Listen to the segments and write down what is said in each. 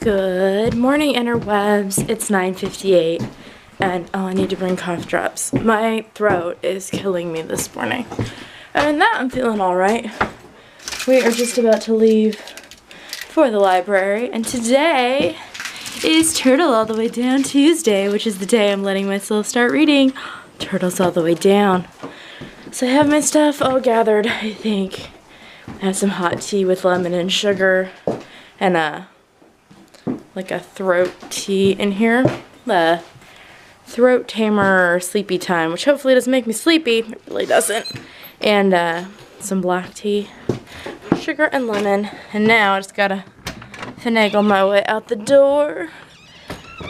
Good morning, interwebs. It's 9:58, and oh, I need to bring cough drops. My throat is killing me this morning. Other than that, I'm feeling alright. We are just about to leave for the library, and today is Turtle All the Way Down Tuesday, which is the day I'm letting myself start reading Turtles All the Way Down. So I have my stuff all gathered, I think. I have some hot tea with lemon and sugar, and like a throat tea in here. The throat tamer or sleepy time, which hopefully doesn't make me sleepy. It really doesn't. And some black tea, sugar and lemon. And now I just gotta finagle my way out the door.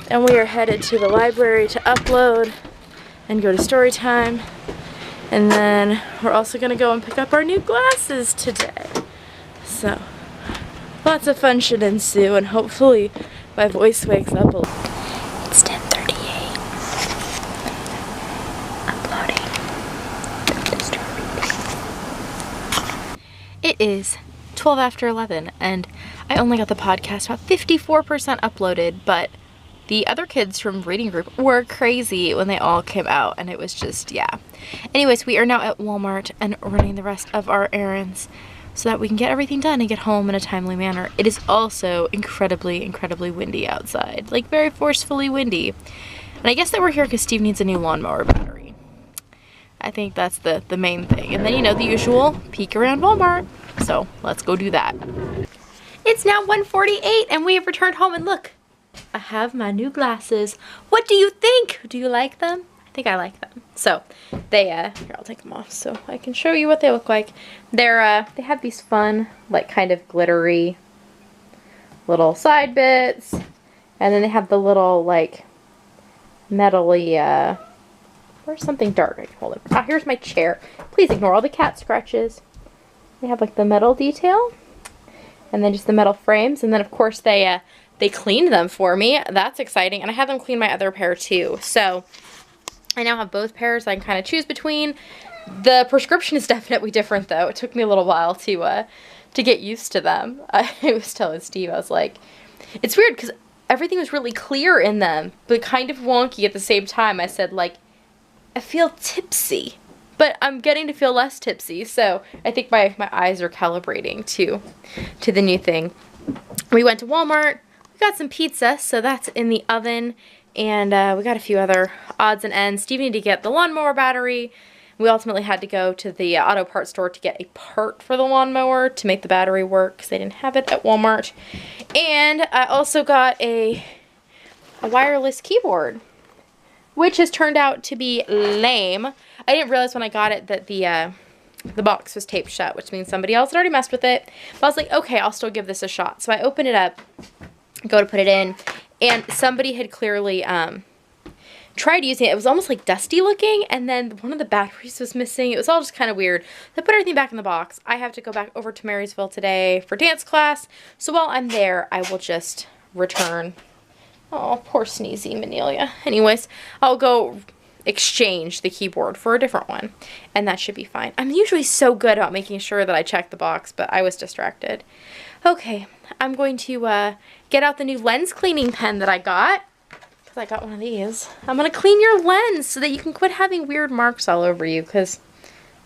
And we are headed to the library to upload and go to story time. And then we're also gonna go and pick up our new glasses today. So lots of fun should ensue, and hopefully my voice wakes up a little. It's 10:38. Uploading. It is 12 after 11, and I only got the podcast about 54% uploaded, but the other kids from reading group were crazy when they all came out, and it was just, yeah. Anyways, we are now at Walmart and running the rest of our errands so that we can get everything done and get home in a timely manner. It is also incredibly, incredibly windy outside. Like, very forcefully windy. And I guess that we're here because Steve needs a new lawnmower battery. I think that's the main thing. And then, you know, the usual peek around Walmart. So, let's go do that. It's now 1:48 and we have returned home, and look, I have my new glasses. What do you think? Do you like them? I think I like them. So they here, I'll take them off so I can show you what they look like. They're they have these fun, like, kind of glittery little side bits, and then they have the little, like, metally where's something dark? I can hold it. Ah, here's my chair. Please ignore all the cat scratches. They have, like, the metal detail, and then just the metal frames, and then of course they cleaned them for me. That's exciting. And I had them clean my other pair too. So I now have both pairs I can kind of choose between. The prescription is definitely different though. It took me a little while to get used to them. I was telling Steve, I was like, it's weird because everything was really clear in them, but kind of wonky at the same time. I said, like, I feel tipsy, but I'm getting to feel less tipsy. So I think my eyes are calibrating to the new thing. We went to Walmart. We got some pizza, so that's in the oven, and we got a few other odds and ends. Steve needed to get the lawnmower battery. We ultimately had to go to the auto parts store to get a part for the lawnmower to make the battery work because they didn't have it at Walmart. And I also got a wireless keyboard, which has turned out to be lame. I didn't realize when I got it that the box was taped shut, which means somebody else had already messed with it. But I was like, okay, I'll still give this a shot. So I opened it up, go to put it in, and somebody had clearly tried using it. It was almost like dusty looking, and then one of the batteries was missing. It was all just kind of weird. So I put everything back in the box. I have to go back over to Marysville today for dance class, so while I'm there, I will just return. Oh, poor sneezy Manelia. Anyways, I'll go exchange the keyboard for a different one, and that should be fine. I'm usually so good about making sure that I check the box, but I was distracted. Okay, I'm going to get out the new lens cleaning pen that I got, because I got one of these. I'm going to clean your lens so that you can quit having weird marks all over you, because,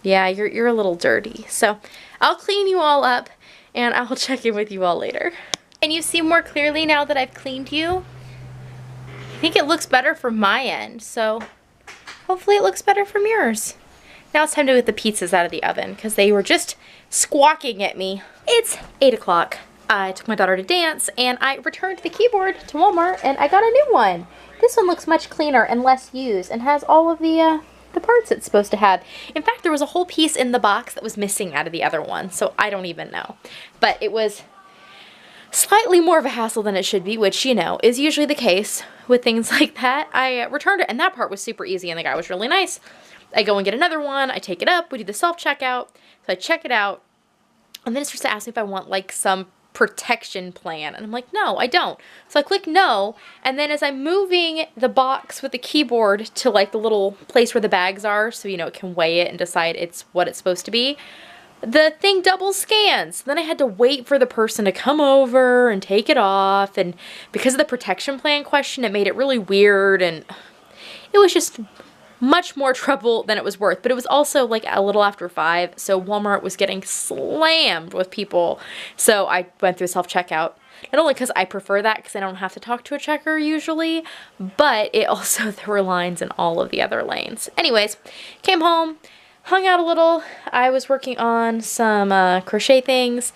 yeah, you're a little dirty. So I'll clean you all up, and I'll check in with you all later. And you see more clearly now that I've cleaned you? I think it looks better from my end, so hopefully it looks better from yours. Now it's time to get the pizzas out of the oven because they were just squawking at me. It's 8 o'clock. I took my daughter to dance and I returned the keyboard to Walmart and I got a new one. This one looks much cleaner and less used and has all of the parts it's supposed to have. In fact, there was a whole piece in the box that was missing out of the other one, so I don't even know. But it was slightly more of a hassle than it should be, which, you know, is usually the case with things like that. I returned it, and that part was super easy, and the guy was really nice. I go and get another one, I take it up, we do the self-checkout, so I check it out, and then it starts to ask me if I want, like, some protection plan, and I'm like, no, I don't. So I click no, and then as I'm moving the box with the keyboard to, like, the little place where the bags are, so, you know, it can weigh it and decide it's what it's supposed to be, the thing double scans. Then I had to wait for the person to come over and take it off, and because of the protection plan question, it made it really weird, and it was just much more trouble than it was worth. But it was also like a little after 5, so Walmart was getting slammed with people, so I went through self-checkout. Not only because I prefer that because I don't have to talk to a checker usually, but it also, there were lines in all of the other lanes. Anyways, came home, hung out a little. I was working on some crochet things.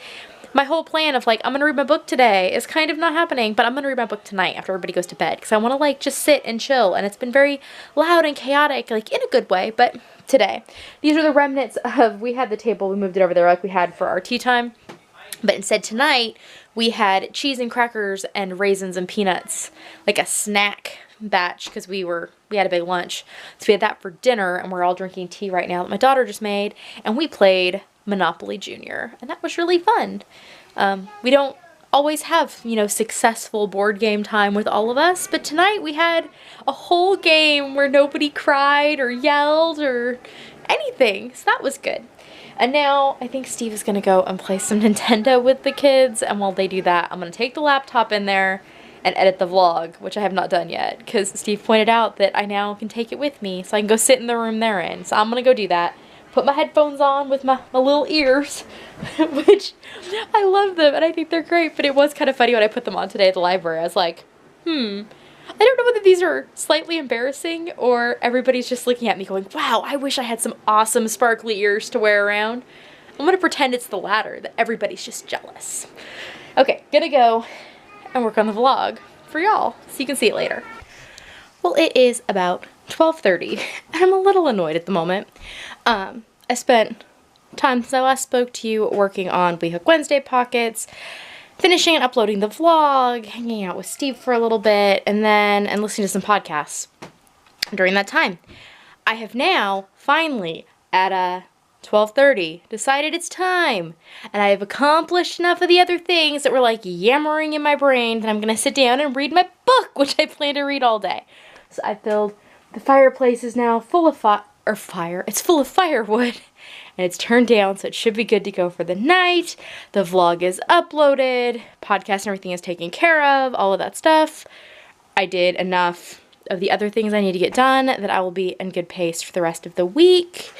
My whole plan of like, I'm gonna read my book today is kind of not happening, but I'm gonna read my book tonight after everybody goes to bed because I want to like just sit and chill, and it's been very loud and chaotic, like in a good way, but today. These are the remnants of, we had the table, we moved it over there like we had for our tea time, but instead tonight we had cheese and crackers and raisins and peanuts, like a snack batch, because we had a big lunch. So we had that for dinner, and we're all drinking tea right now that my daughter just made, and we played Monopoly Junior, and that was really fun. We don't always have, you know, successful board game time with all of us, but tonight we had a whole game where nobody cried or yelled or anything, so that was good. And now I think Steve is going to go and play some Nintendo with the kids, and while they do that, I'm going to take the laptop in there and edit the vlog, which I have not done yet, because Steve pointed out that I now can take it with me, so I can go sit in the room they're in. So I'm going to go do that. Put my headphones on with my little ears, which I love them, and I think they're great, but it was kind of funny when I put them on today at the library. I was like, I don't know whether these are slightly embarrassing or everybody's just looking at me going, wow, I wish I had some awesome sparkly ears to wear around. I'm going to pretend it's the latter, that everybody's just jealous. Okay, gonna go and work on the vlog for y'all so you can see it later. Well, it is about 12:30 and I'm a little annoyed at the moment. I spent time since I last spoke to you working on We Hook Wednesday pockets, finishing and uploading the vlog, hanging out with Steve for a little bit, and listening to some podcasts during that time. I have now finally at 12:30 decided it's time, and I have accomplished enough of the other things that were like yammering in my brain that I'm gonna sit down and read my book, which I plan to read all day. So I filled the fireplace is now full of it's full of firewood, and it's turned down, so it should be good to go for the night. The vlog is uploaded, podcast and everything is taken care of, all of that stuff. I did enough of the other things I need to get done that I will be in good pace for the rest of the week.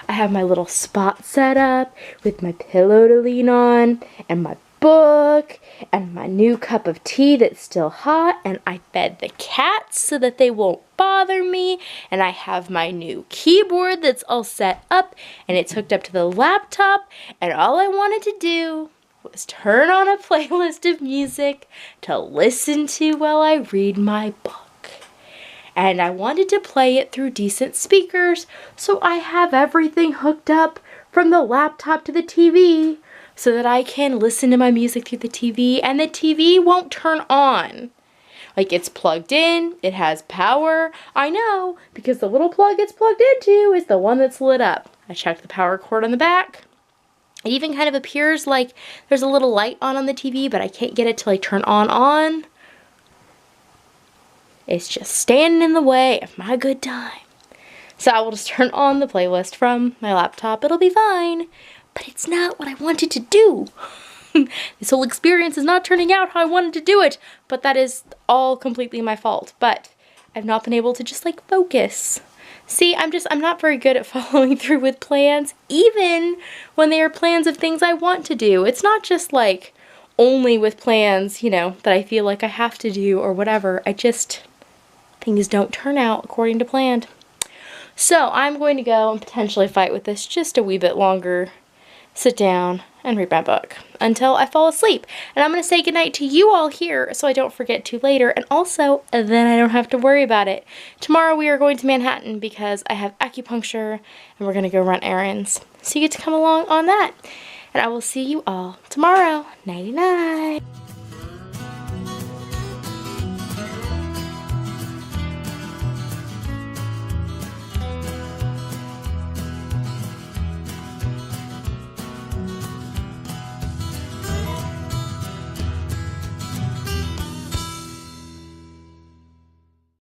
I have my little spot set up with my pillow to lean on, and my book, and my new cup of tea that's still hot, and I fed the cats so that they won't bother me, and I have my new keyboard that's all set up, and it's hooked up to the laptop, and all I wanted to do was turn on a playlist of music to listen to while I read my book. And I wanted to play it through decent speakers, so I have everything hooked up from the laptop to the TV so that I can listen to my music through the TV, and the TV won't turn on. Like, it's plugged in, it has power. I know, because the little plug it's plugged into is the one that's lit up. I checked the power cord on the back. It even kind of appears like there's a little light on the TV, but I can't get it to like turn on. It's just standing in the way of my good time. So I will just turn on the playlist from my laptop. It'll be fine. But it's not what I wanted to do. This whole experience is not turning out how I wanted to do it. But that is all completely my fault. But I've not been able to just like focus. See, I'm not very good at following through with plans, even when they are plans of things I want to do. It's not just like only with plans, you know, that I feel like I have to do or whatever. Things don't turn out according to plan. So I'm going to go and potentially fight with this just a wee bit longer, sit down and read my book until I fall asleep. And I'm going to say goodnight to you all here so I don't forget to later, and also then I don't have to worry about it. Tomorrow we are going to Manhattan because I have acupuncture and we're going to go run errands. So you get to come along on that. And I will see you all tomorrow. Nighty night.